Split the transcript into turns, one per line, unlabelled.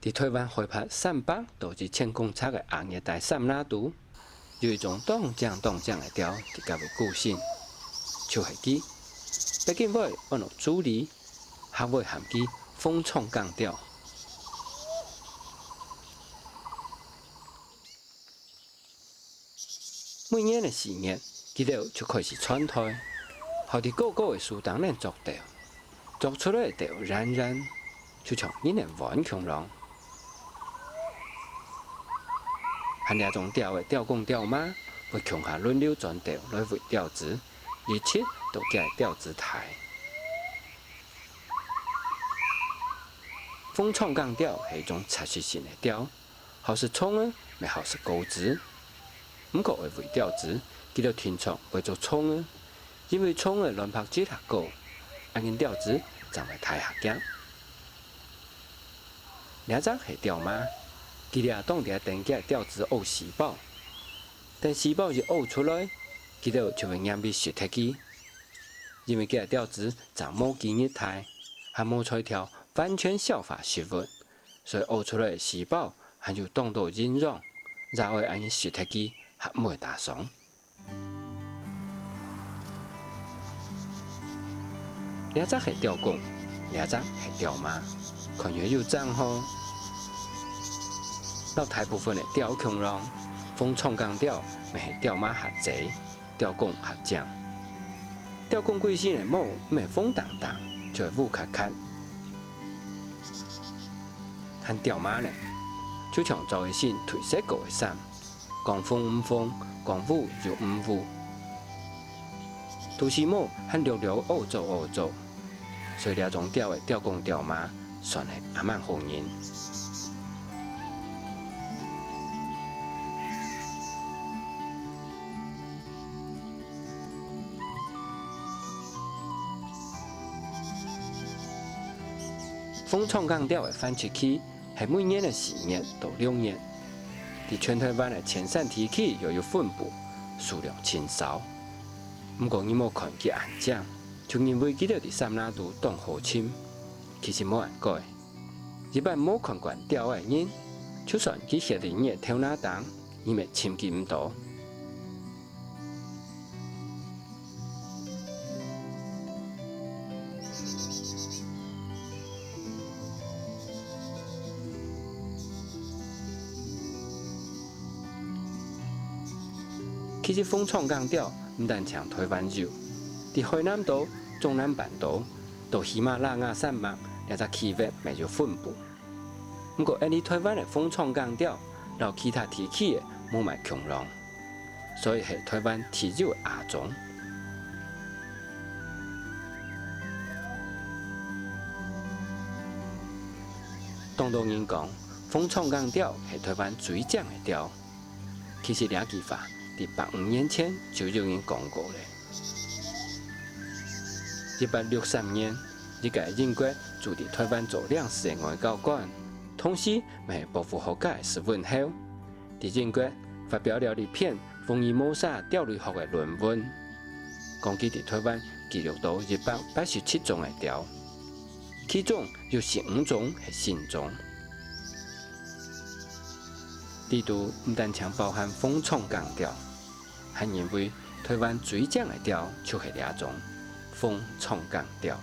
伫台湾海拔300到1000公尺的红热带山拉图，有一种动降的调，就较为固性，就是机。北京尾按落主离，下尾含机风冲降调。每年的4月，记录就开始传台，后伫个个的树当人作调，作出来的调冉冉，就像一年顽强人。和两种调的调工调马，会强下轮流转调来为调子，而且都加调子台。风冲降调是一种插实性的调，好是冲的，咪好是高子。不过为调子，记录听从会做冲的，因为冲的乱拍节下高，按因调子就会太下降。两张是调马。记录当地电价调子学细胞，等细胞一学出来，记录就会染被血体机，因为这调子长冇经日态，还冇出一条完全消化食物，所以学出来的细胞还有动到染染，然后按血体机还冇打伤。两只是调工，两只是调马，看越有账吼。到大部分的调强人，风冲降调咪系调马下济，调工下降。调工贵姓的某咪风荡荡，就会雾卡卡。和调马呢，就像做一身褪色过的衫，讲风唔风，讲雾就唔雾。都是某和略略恶做，所以两种调的调工调马，算系阿蛮好人。风冲降调的繁殖期是每年的4月到6月，在全台湾的前山地区又有分布，数量清少。不过你莫看其暗降，就因为记得伫三拉度当好深，其实冇人改。一般冇看惯调的人，就算佢晓得你的头脑重，伊咪深记唔到。其实风冲降调唔但像台湾有，伫海南岛、中南半岛到喜马拉雅山脉两只区域咪有分布。不过，因为台湾的风冲降调，然后其他地区的冇卖强浪，所以系台湾特有的亚种。当地人讲，风冲降调系台湾最强的调，其实两句话。伫150年前就有人讲过了。1863年，一个英国驻伫台湾做粮食的外交官，同时也是保护国家的史文后，伫英国发表了一篇福尔摩沙钓鱼学的论文，讲佢伫台湾记录到187种的调，其中有15种是新种。地图唔但常包含风冲降调。还认为台湾最强的调就是两种风冲降调。